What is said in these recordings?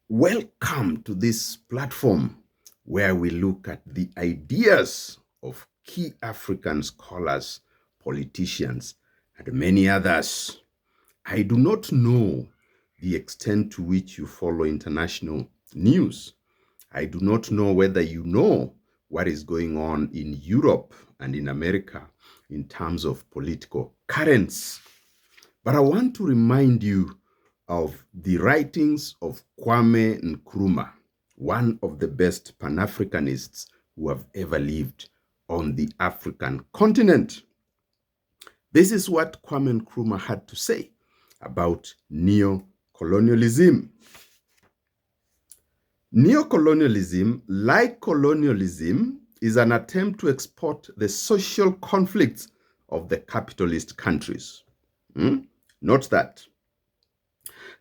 Welcome to this platform where we look at the ideas of key African scholars, politicians, and many others. I do not know the extent to which you follow international news. I do not know whether you know what is going on in Europe and in America in terms of political currents. But I want to remind you of the writings of Kwame Nkrumah, one of the best Pan-Africanists who have ever lived on the African continent. This is what Kwame Nkrumah had to say about neo-colonialism. Neo-colonialism, like colonialism, is an attempt to export the social conflicts of the capitalist countries. Note that.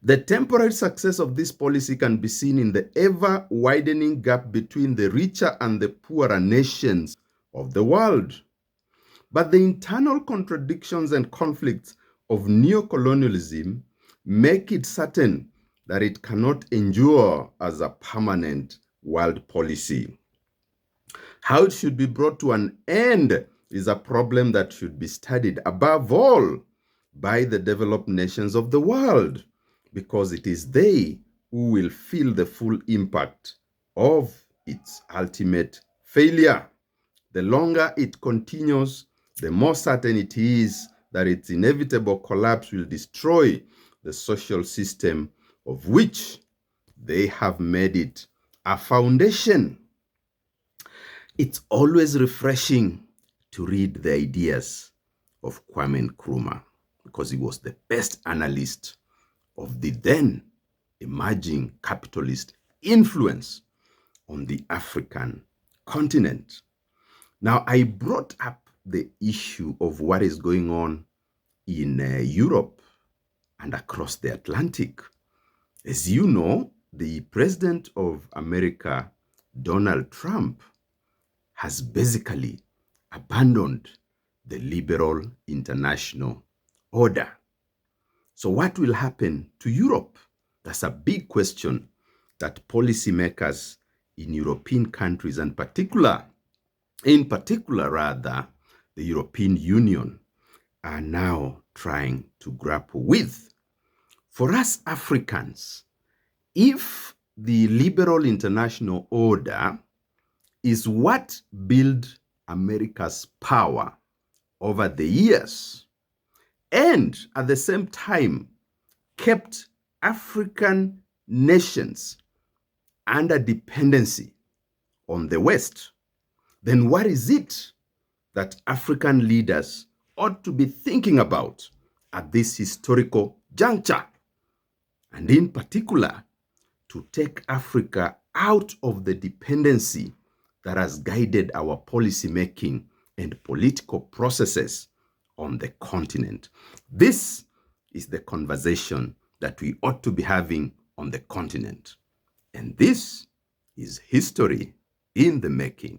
The temporary success of this policy can be seen in the ever-widening gap between the richer and the poorer nations of the world. But the internal contradictions and conflicts of neocolonialism make it certain that it cannot endure as a permanent world policy. How it should be brought to an end is a problem that should be studied above all by the developed nations of the world, because it is they who will feel the full impact of its ultimate failure. The longer it continues, the more certain it is that its inevitable collapse will destroy the social system of which they have made it a foundation. It's always refreshing to read the ideas of Kwame Nkrumah because he was the best analyst of the then emerging capitalist influence on the African continent. Now, I brought up the issue of what is going on in Europe and across the Atlantic. As you know, the president of America, Donald Trump, has basically abandoned the liberal international order. So what will happen to Europe? That's a big question that policymakers in European countries in particular, the European Union, are now trying to grapple with. For us Africans, if the liberal international order is what built America's power over the years, and at the same time kept African nations under dependency on the West, then what is it that African leaders ought to be thinking about at this historical juncture? And in particular, to take Africa out of the dependency that has guided our policy making and political processes on the continent. This is the conversation that we ought to be having on the continent. And this is history in the making.